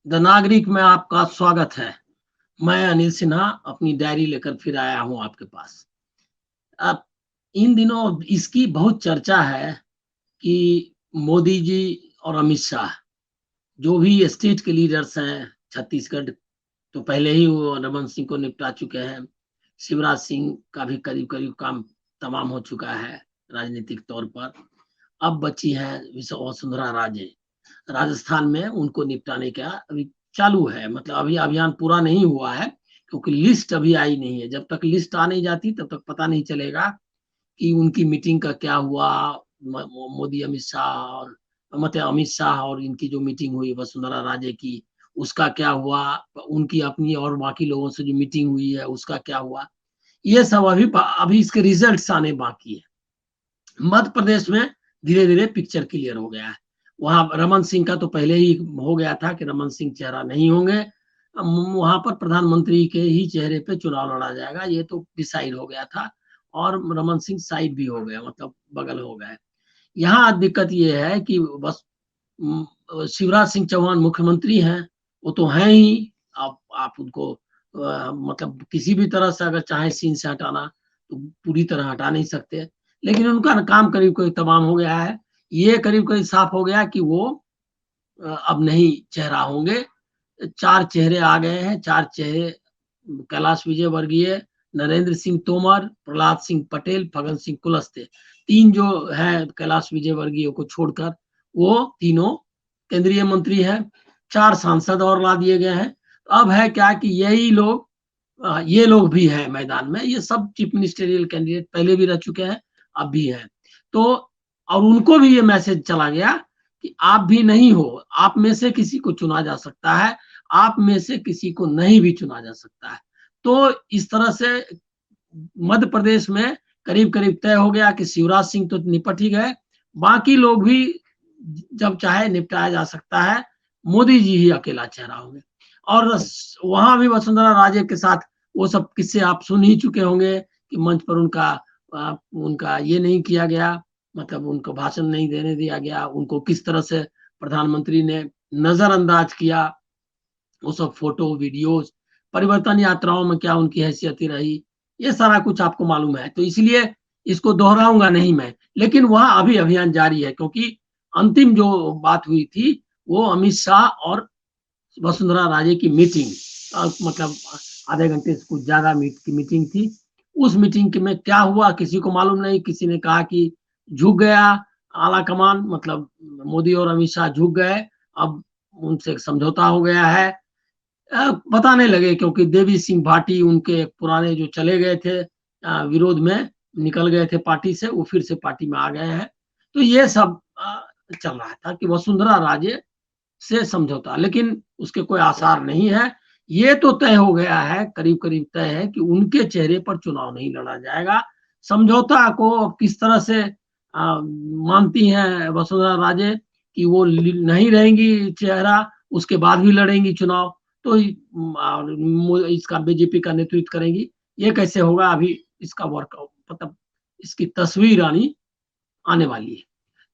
The नागरिक में आपका स्वागत है। मैं अनिल सिन्हा अपनी डायरी लेकर फिर आया हूं आपके पास। अब इन दिनों इसकी बहुत चर्चा है कि मोदी जी और अमित शाह जो भी स्टेट के लीडर्स हैं, छत्तीसगढ़ तो पहले ही वो रमन सिंह को निपटा चुके हैं। शिवराज सिंह का भी करीब करीब काम तमाम हो चुका है राजनीतिक तौर पर। अब बची है वसुंधरा राजे। राजस्थान में उनको निपटाने का अभी चालू है, मतलब अभी अभियान पूरा नहीं हुआ है क्योंकि लिस्ट अभी आई नहीं है। जब तक लिस्ट आ नहीं जाती तब तक पता नहीं चलेगा कि उनकी मीटिंग का क्या हुआ। मोदी अमित शाह और मतलब अमित शाह और इनकी जो मीटिंग हुई वसुंधरा राजे की, उसका क्या हुआ। उनकी अपनी और बाकी लोगों से जो मीटिंग हुई है उसका क्या हुआ। ये सब अभी इसके रिजल्ट्स आने बाकी है। मध्य प्रदेश में धीरे धीरे पिक्चर क्लियर हो गया है। वहां रमन सिंह का तो पहले ही हो गया था कि रमन सिंह चेहरा नहीं होंगे, वहां पर प्रधानमंत्री के ही चेहरे पे चुनाव लड़ा जाएगा, ये तो डिसाइड हो गया था। और रमन सिंह साइड भी हो गया, मतलब बगल हो गए। यहाँ दिक्कत ये है कि बस शिवराज सिंह चौहान मुख्यमंत्री हैं, वो तो हैं ही। आप उनको मतलब किसी भी तरह से अगर चाहे सीन से हटाना तो पूरी तरह हटा नहीं सकते। लेकिन उनका काम करीब करीब तमाम हो गया है। ये करीब करीब साफ हो गया कि वो अब नहीं चेहरा होंगे। चार चेहरे आ गए हैं, चार चेहरे कैलाश विजयवर्गीय, नरेंद्र सिंह तोमर, प्रहलाद सिंह पटेल, फगन सिंह कुलस्ते। तीन जो है कैलाश विजयवर्गीय को छोड़कर वो तीनों केंद्रीय मंत्री हैं। चार सांसद और ला दिए गए हैं। अब है क्या कि यही लोग, ये लोग भी हैं मैदान में। ये सब चीफ मिनिस्टरियल कैंडिडेट पहले भी रह चुके हैं, अब भी हैं। तो और उनको भी ये मैसेज चला गया कि आप भी नहीं हो, आप में से किसी को चुना जा सकता है, आप में से किसी को नहीं भी चुना जा सकता है। तो इस तरह से मध्य प्रदेश में करीब करीब तय हो गया कि शिवराज सिंह तो निपट ही गए, बाकी लोग भी जब चाहे निपटाया जा सकता है। मोदी जी ही अकेला चेहरा होंगे। और वहां भी वसुंधरा राजे के साथ वो सब किस्से आप सुन ही चुके होंगे कि मंच पर उनका ये नहीं किया गया, मतलब उनको भाषण नहीं देने दिया गया, उनको किस तरह से प्रधानमंत्री ने नजरअंदाज किया। वो सब फोटो वीडियोस, परिवर्तन यात्राओं में क्या उनकी हैसियत रही, ये सारा कुछ आपको मालूम है। तो इसलिए इसको दोहराऊंगा नहीं मैं। लेकिन वहां अभी अभियान जारी है क्योंकि अंतिम जो बात हुई थी वो अमित शाह और वसुंधरा राजे की मीटिंग, मतलब आधे घंटे से कुछ ज्यादा की मीटिंग थी। उस मीटिंग में क्या हुआ किसी को मालूम नहीं। किसी ने कहा कि झुक गया आला कमान, मतलब मोदी और अमित शाह झुक गए, अब उनसे समझौता हो गया है। बताने लगे क्योंकि देवी सिंह भाटी उनके पुराने जो चले गए थे विरोध में, निकल गए थे पार्टी से, वो फिर से पार्टी में आ गए हैं। तो ये सब चल रहा था कि वसुंधरा राजे से समझौता, लेकिन उसके कोई आसार नहीं है। ये तो तय हो गया है, करीब करीब तय है कि उनके चेहरे पर चुनाव नहीं लड़ा जाएगा। समझौता को किस तरह से मानती हैं वसुंधरा राजे कि वो नहीं रहेंगी चेहरा, उसके बाद भी लड़ेंगी चुनाव, तो इसका बीजेपी का नेतृत्व करेंगी। ये कैसे होगा अभी इसका वर्कआउट, मतलब इसकी तस्वीर आने वाली है।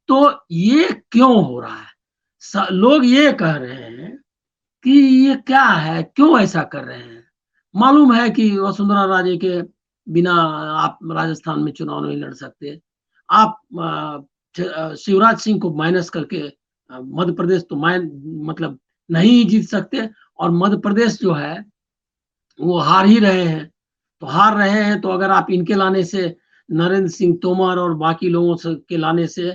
तो ये क्यों हो रहा है, लोग ये कह रहे हैं कि ये क्या है, क्यों ऐसा कर रहे हैं। मालूम है कि वसुंधरा राजे के बिना आप राजस्थान में चुनाव नहीं लड़ सकते। आप शिवराज सिंह को माइनस करके मध्य प्रदेश तो मतलब नहीं जीत सकते। और मध्य प्रदेश जो है वो हार ही रहे हैं। तो हार रहे हैं तो अगर आप इनके लाने से, नरेंद्र सिंह तोमर और बाकी लोगों से के लाने से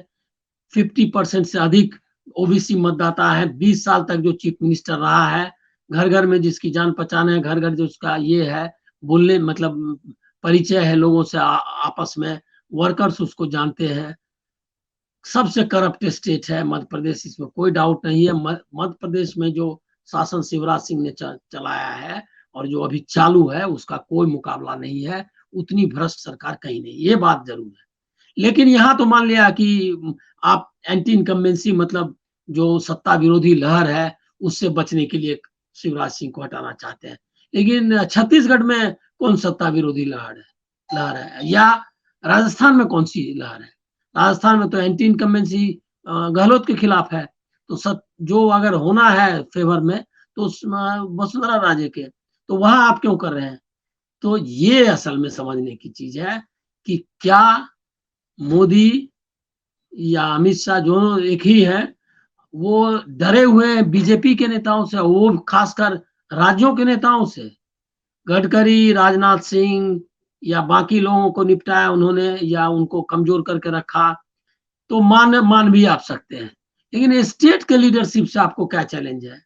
50% से अधिक ओबीसी मतदाता है, 20 साल तक जो चीफ मिनिस्टर रहा है, घर घर में जिसकी जान पहचान है, घर घर जो उसका ये है बोलने, मतलब परिचय है लोगों से आपस में, वर्कर्स उसको जानते हैं। सबसे करप्ट स्टेट है मध्य प्रदेश, इसमें कोई डाउट नहीं है। मध्य प्रदेश में जो शासन शिवराज सिंह ने चलाया है और जो अभी चालू है उसका कोई मुकाबला नहीं है। उतनी भ्रष्ट सरकार कहीं नहीं, ये बात जरूर है। लेकिन यहाँ तो मान लिया कि आप एंटी इनकम्बेंसी, मतलब जो सत्ता विरोधी लहर है उससे बचने के लिए शिवराज सिंह को हटाना चाहते हैं। लेकिन छत्तीसगढ़ में कौन सत्ता विरोधी लहर है या राजस्थान में कौन सी लहर है। राजस्थान में तो एंटी इनकम्बेंसी गहलोत के खिलाफ है। तो जो अगर होना है फेवर में तो वसुंधरा राजे के, तो वहां आप क्यों कर रहे हैं? तो ये असल में समझने की चीज है कि क्या मोदी या अमित शाह जो एक ही है, वो डरे हुए हैं बीजेपी के नेताओं से, वो खासकर राज्यों के नेताओं से। गडकरी, राजनाथ सिंह या बाकी लोगों को निपटाया उन्होंने या उनको कमजोर करके रखा, तो मान भी आप सकते हैं। लेकिन स्टेट के लीडरशिप से आपको क्या चैलेंज है?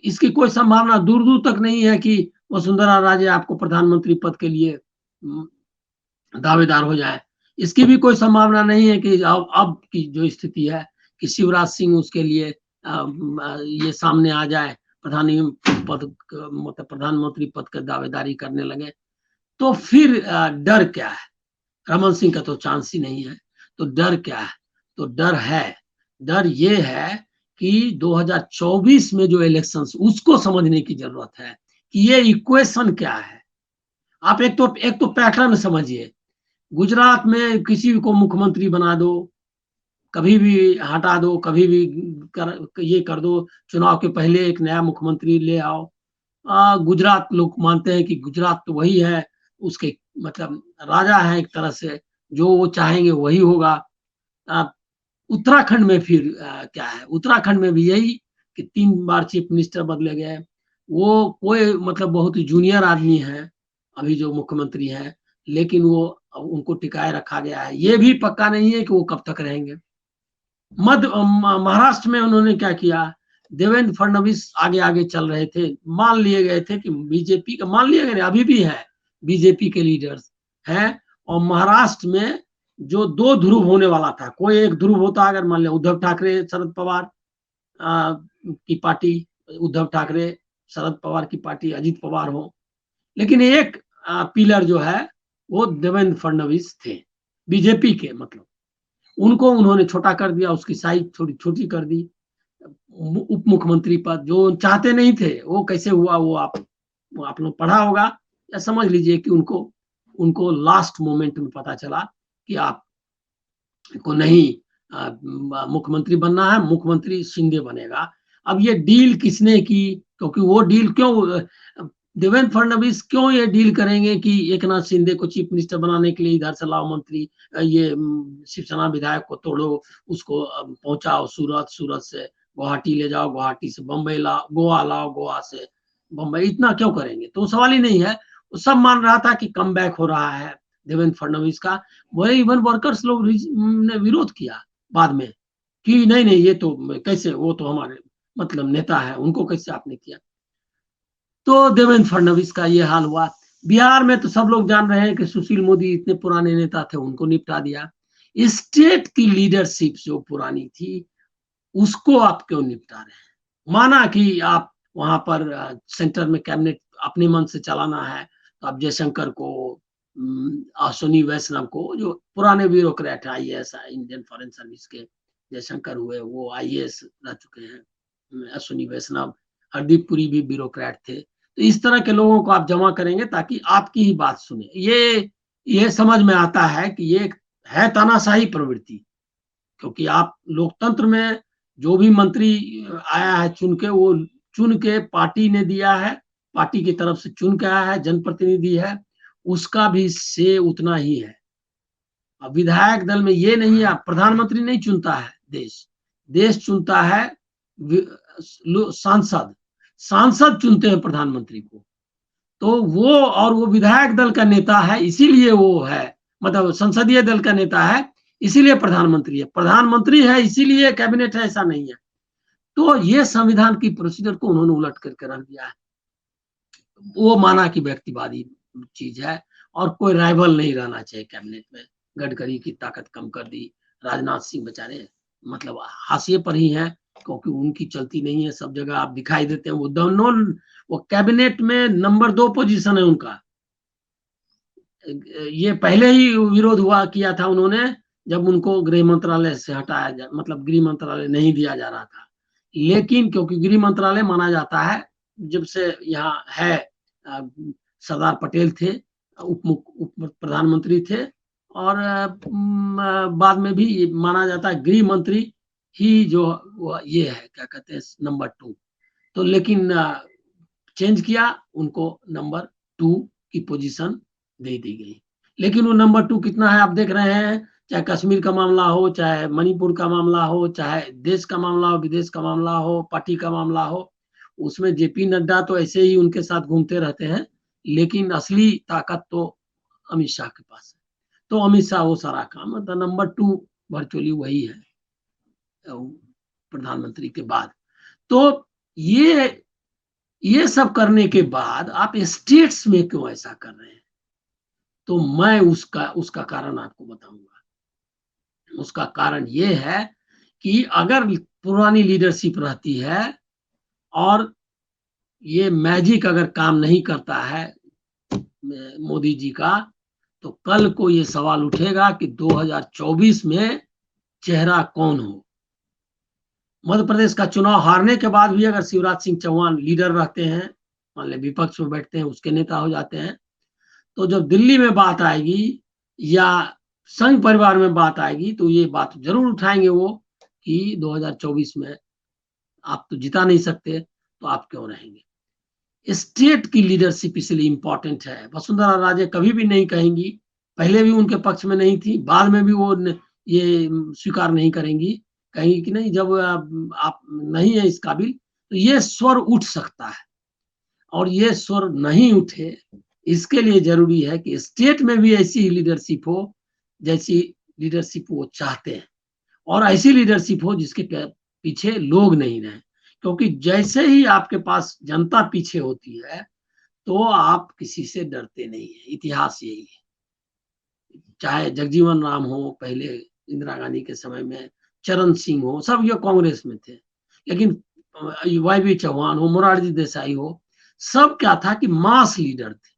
इसकी कोई संभावना दूर दूर तक नहीं है कि वसुंधरा राजे आपको प्रधानमंत्री पद के लिए दावेदार हो जाए। इसकी भी कोई संभावना नहीं है कि अब की जो स्थिति है कि शिवराज सिंह उसके लिए ये सामने आ जाए, प्रधानमंत्री पद का दावेदारी करने लगे। तो फिर डर क्या है? रमन सिंह का तो चांस ही नहीं है। तो डर क्या है? तो डर ये है कि 2024 में जो इलेक्शंस, उसको समझने की जरूरत है कि ये इक्वेशन क्या है। आप एक तो पैटर्न समझिए। गुजरात में किसी को मुख्यमंत्री बना दो, कभी भी हटा दो, कभी भी ये कर दो, चुनाव के पहले एक नया मुख्यमंत्री ले आओ। गुजरात लोग मानते हैं कि गुजरात तो वही है, उसके मतलब राजा है एक तरह से, जो वो चाहेंगे वही होगा। उत्तराखंड में फिर क्या है? उत्तराखंड में भी यही कि 3 बार चीफ मिनिस्टर बदले गए। वो कोई मतलब बहुत ही जूनियर आदमी है अभी जो मुख्यमंत्री है, लेकिन वो उनको टिकाए रखा गया है। ये भी पक्का नहीं है कि वो कब तक रहेंगे। महाराष्ट्र में उन्होंने क्या किया? देवेंद्र फडणवीस आगे आगे चल रहे थे, मान लिए गए थे कि बीजेपी का, मान लिए गए, अभी भी है बीजेपी के लीडर्स हैं। और महाराष्ट्र में जो 2 ध्रुव होने वाला था, कोई एक ध्रुव होता अगर मान लिया उद्धव ठाकरे शरद पवार की पार्टी, उद्धव ठाकरे शरद पवार की पार्टी, अजित पवार हो, लेकिन एक पिलर जो है वो देवेंद्र फडणवीस थे बीजेपी के, मतलब उनको उन्होंने छोटा कर दिया, उसकी साइज थोड़ी छोटी कर दी। उप मुख्यमंत्री पद जो चाहते नहीं थे, वो कैसे हुआ वो आप लोग पढ़ा होगा या समझ लीजिए कि उनको उनको लास्ट मोमेंट में पता चला कि आप को नहीं मुख्यमंत्री बनना है, मुख्यमंत्री शिंदे बनेगा। अब ये डील किसने की? क्योंकि वो डील क्यों, देवेंद्र फडणवीस क्यों ये डील करेंगे कि एकनाथ शिंदे को चीफ मिनिस्टर बनाने के लिए इधर से लाओ मंत्री, ये शिवसेना विधायक को तोड़ो, उसको पहुंचाओ सूरत, सूरत से गुवाहाटी ले जाओ, गुवाहाटी से बम्बई लाओ, गोवा लाओ, गोवा से बम्बई, इतना क्यों करेंगे? तो सवाल ही नहीं है। वो सब मान रहा था कि कम बैक हो रहा है देवेंद्र फडणवीस का। वही इवन वर्कर्स लोग ने विरोध किया बाद में कि नहीं नहीं, ये तो कैसे, वो तो हमारे मतलब नेता है, उनको कैसे आपने किया? तो देवेंद्र फडणवीस का ये हाल हुआ। बिहार में तो सब लोग जान रहे हैं कि सुशील मोदी इतने पुराने नेता थे, उनको निपटा दिया। स्टेट की लीडरशिप जो पुरानी थी, उसको आप क्यों निपटा रहे हैं? माना कि आप वहां पर सेंटर में कैबिनेट अपने मन से चलाना है, तो आप जयशंकर को, अश्विनी वैष्णव को, जो पुराने ब्यूरोक्रेट है आईएएस इंडियन फॉरेन सर्विस के, जयशंकर हुए वो आईएएस रह चुके हैं, अश्विनी वैष्णव, हरदीप पुरी भी ब्यूरोक्रेट थे। तो इस तरह के लोगों को आप जमा करेंगे ताकि आपकी ही बात सुने। ये समझ में आता है कि ये है तानाशाही प्रवृत्ति, क्योंकि आप लोकतंत्र में जो भी मंत्री आया है चुन के, वो चुन के पार्टी ने दिया है, पार्टी की तरफ से चुन के आया है, जनप्रतिनिधि है, उसका भी से उतना ही है। अब विधायक दल में ये नहीं है, प्रधानमंत्री नहीं चुनता है देश, देश चुनता है सांसद, सांसद चुनते हैं प्रधानमंत्री को। तो वो, और वो विधायक दल का नेता है, इसीलिए वो है, मतलब संसदीय दल का नेता है इसीलिए प्रधानमंत्री है, प्रधानमंत्री है इसीलिए कैबिनेट है, ऐसा नहीं है। तो ये संविधान की प्रोसीजर को उन्होंने उलट करके रख दिया है। वो माना कि व्यक्तिवादी चीज है और कोई राइवल नहीं रहना चाहिए कैबिनेट में। गडकरी की ताकत कम कर दी, राजनाथ सिंह बेचारे मतलब हाशिए पर ही हैं, क्योंकि उनकी चलती नहीं है, सब जगह आप दिखाई देते हैं वो दोनों, वो कैबिनेट में नंबर 2 पोजीशन है उनका। ये पहले ही विरोध हुआ किया था उन्होंने, जब उनको गृह मंत्रालय से हटाया, मतलब गृह मंत्रालय नहीं दिया जा रहा था। लेकिन क्योंकि गृह मंत्रालय माना जाता है, जब से यहाँ है सरदार पटेल थे, उप प्रधानमंत्री थे, और बाद में भी माना जाता है गृह मंत्री ही जो ये है, क्या कहते हैं, नंबर 2। तो लेकिन चेंज किया, उनको नंबर 2 की पोजीशन दे दी गई। लेकिन वो नंबर 2 कितना है आप देख रहे हैं, चाहे कश्मीर का मामला हो, चाहे मणिपुर का मामला हो, चाहे देश का मामला हो, विदेश का मामला हो, पार्टी का मामला हो, उसमें जेपी नड्डा तो ऐसे ही उनके साथ घूमते रहते हैं, लेकिन असली ताकत तो अमित शाह के पास है। तो अमित शाह वो सारा काम, मतलब नंबर 2 वर्चुअली वही है प्रधानमंत्री के बाद। तो ये सब करने के बाद आप स्टेट्स में क्यों ऐसा कर रहे हैं, तो मैं उसका कारण आपको बताऊंगा। उसका कारण ये है कि अगर पुरानी लीडरशिप रहती है और ये मैजिक अगर काम नहीं करता है मोदी जी का, तो कल को ये सवाल उठेगा कि 2024 में चेहरा कौन हो। मध्य प्रदेश का चुनाव हारने के बाद भी अगर शिवराज सिंह चौहान लीडर रहते हैं, मान ले विपक्ष में बैठते हैं, उसके नेता हो जाते हैं, तो जब दिल्ली में बात आएगी या संघ परिवार में बात आएगी, तो ये बात जरूर उठाएंगे वो कि 2024 में आप तो जिता नहीं सकते, तो आप क्यों रहेंगे। स्टेट की लीडरशिप इसलिए इंपॉर्टेंट है। वसुंधरा राजे कभी भी नहीं कहेंगी, पहले भी उनके पक्ष में नहीं थी, बाद में भी वो ये स्वीकार नहीं करेंगी, कहेंगी कि नहीं, जब आप नहीं है इस काबिल, तो ये स्वर उठ सकता है। और ये स्वर नहीं उठे, इसके लिए जरूरी है कि स्टेट में भी ऐसी लीडरशिप हो जैसी लीडरशिप वो चाहते हैं, और ऐसी लीडरशिप हो जिसके पीछे लोग नहीं रहे। क्योंकि जैसे ही आपके पास जनता पीछे होती है, तो आप किसी से डरते नहीं है। इतिहास यही है, चाहे जगजीवन राम हो पहले इंदिरा गांधी के समय में, चरण सिंह हो, सब ये कांग्रेस में थे, लेकिन YB चौहान हो, मोरारजी देसाई हो, सब क्या था कि मास लीडर थे।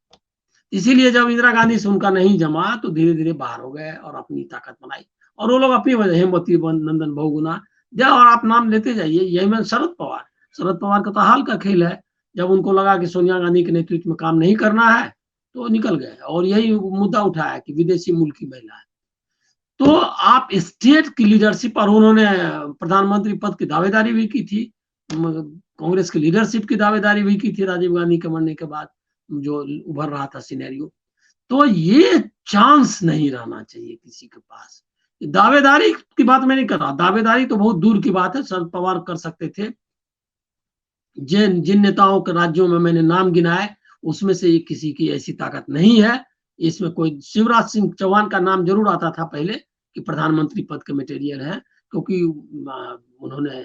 इसीलिए जब इंदिरा गांधी से उनका नहीं जमा, तो धीरे धीरे बाहर हो गए और अपनी ताकत बनाई, और वो लोग अपनी वजह, हेमवती नंदन बहुगुणा, और आप नाम लेते जाइए, यही में शरद पवार का तो हाल का खेल है। जब उनको लगा कि सोनिया गांधी के नेतृत्व में काम नहीं करना है, तो निकल गए, और यही मुद्दा उठाया कि विदेशी मूल की महिला है। तो आप स्टेट की लीडरशिप, और उन्होंने प्रधानमंत्री पद की दावेदारी भी की थी, कांग्रेस की लीडरशिप की दावेदारी भी की थी राजीव गांधी के मरने के बाद, जो उभर रहा था सिनेरियो। तो ये चांस नहीं रहना चाहिए किसी के पास। दावेदारी की बात मैं नहीं कर रहा, दावेदारी तो बहुत दूर की बात है, शरद पवार कर सकते थे। जिन नेताओं के राज्यों में मैंने नाम गिनाए, उसमें से किसी की ऐसी ताकत नहीं है। इसमें कोई शिवराज सिंह चौहान का नाम जरूर आता था पहले कि प्रधानमंत्री पद के मटेरियल है, क्योंकि उन्होंने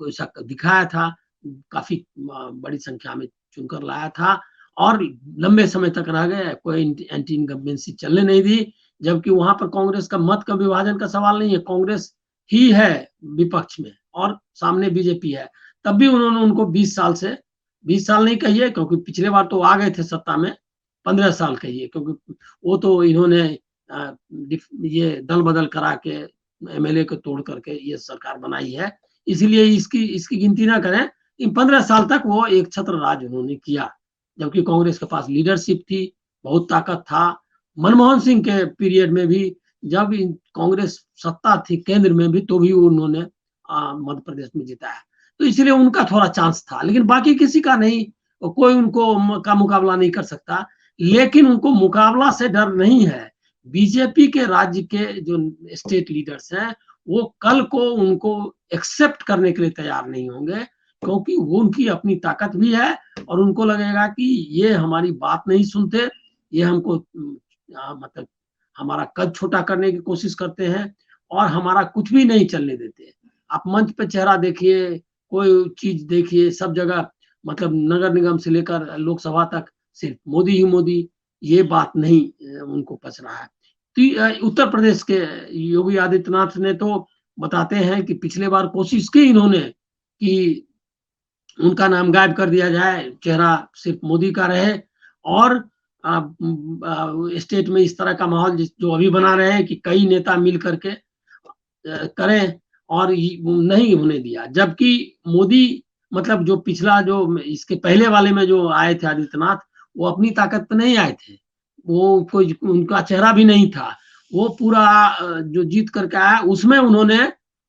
ऐसा दिखाया था, काफी बड़ी संख्या में चुनकर लाया था, और लंबे समय तक रह गए, कोई एंटी इनकम्बेंसी चलने नहीं दी। जबकि वहां पर कांग्रेस का मत का विभाजन का सवाल नहीं है, कांग्रेस ही है विपक्ष में और सामने बीजेपी है, तब भी उन्होंने उनको 20 साल से, 20 साल नहीं कहिए क्योंकि पिछले बार तो आ गए थे सत्ता में, 15 साल कहिए, क्योंकि वो तो इन्होंने ये दल बदल करा के MLA को तोड़ करके ये सरकार बनाई है, इसलिए इसकी गिनती ना करें। इन 15 साल तक वो एक छत्र राज उन्होंने किया, जबकि कांग्रेस के पास लीडरशिप थी, बहुत ताकत था। मनमोहन सिंह के पीरियड में भी जब कांग्रेस सत्ता थी केंद्र में भी, तो भी उन्होंने मध्य प्रदेश में जिताया, तो इसलिए उनका थोड़ा चांस था, लेकिन बाकी किसी का नहीं, कोई उनको का मुकाबला नहीं कर सकता। लेकिन उनको मुकाबला से डर नहीं है, बीजेपी के राज्य के जो स्टेट लीडर्स हैं, वो कल को उनको एक्सेप्ट करने के लिए तैयार नहीं होंगे, क्योंकि वो उनकी अपनी ताकत भी है, और उनको लगेगा कि ये हमारी बात नहीं सुनते, ये हमको मतलब हमारा कद छोटा करने की कोशिश करते हैं, और हमारा कुछ भी नहीं चलने देते। आप मंच पे चेहरा देखिए, कोई चीज देखिए, सब जगह मतलब नगर निगम से लेकर लोकसभा तक सिर्फ मोदी ही मोदी, ये बात नहीं उनको पच रहा है। तो उत्तर प्रदेश के योगी आदित्यनाथ ने तो बताते हैं कि पिछले बार कोशिश की इन्होंने कि उनका नाम गायब कर दिया जाए, चेहरा सिर्फ मोदी का रहे, और स्टेट में इस तरह का माहौल जो अभी बना रहे हैं कि कई नेता मिल करके करें, और नहीं होने दिया। जबकि मोदी मतलब जो पिछला, जो इसके पहले वाले में जो आए थे आदित्यनाथ, वो अपनी ताकत पे नहीं आए थे, वो कोई उनका चेहरा भी नहीं था, वो पूरा जो जीत करके आया उसमें उन्होंने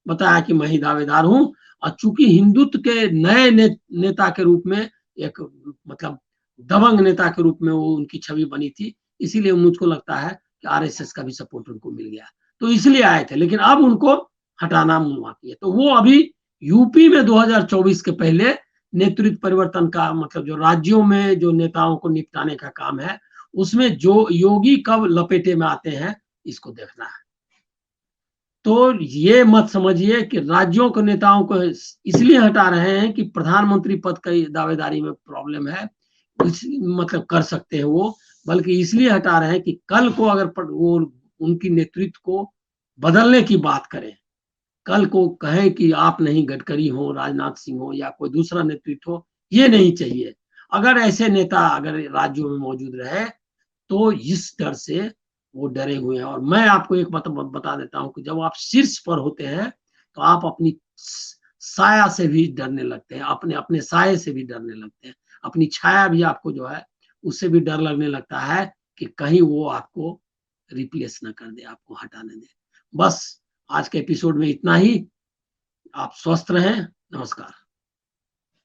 बताया कि मैं ही दावेदार हूं, और चूंकि हिंदुत्व के नए नेता के रूप में एक मतलब दबंग नेता के रूप में वो उनकी छवि बनी थी, इसीलिए मुझको लगता है कि आरएसएस का भी सपोर्ट उनको मिल गया, तो इसलिए आए थे। लेकिन अब उनको हटाना बाकी है, तो वो अभी यूपी में 2024 के पहले नेतृत्व परिवर्तन का मतलब जो राज्यों में जो नेताओं को निपटाने का काम है, उसमें जो योगी कब लपेटे में आते हैं इसको देखना है। तो ये मत समझिए कि राज्यों के नेताओं को इसलिए हटा रहे हैं कि प्रधानमंत्री पद की दावेदारी में प्रॉब्लम है, मतलब कर सकते हैं वो, बल्कि इसलिए हटा रहे हैं कि कल को अगर वो उनकी नेतृत्व को बदलने की बात करें, कल को कहें कि आप नहीं गडकरी हो, राजनाथ सिंह हो या कोई दूसरा नेतृत्व हो, ये नहीं चाहिए। अगर ऐसे नेता अगर राज्यों में मौजूद रहे तो इस डर से वो डरे हुए हैं। और मैं आपको एक बात बता देता हूं कि जब आप शीर्ष पर होते हैं तो आप अपनी साया से भी डरने लगते हैं, अपने अपने साये से भी डरने लगते हैं, अपनी छाया भी आपको जो है उससे भी डर लगने लगता है कि कहीं वो आपको रिप्लेस ना कर दे, आपको हटाने दे। बस आज के एपिसोड में इतना ही। आप स्वस्थ रहें। नमस्कार।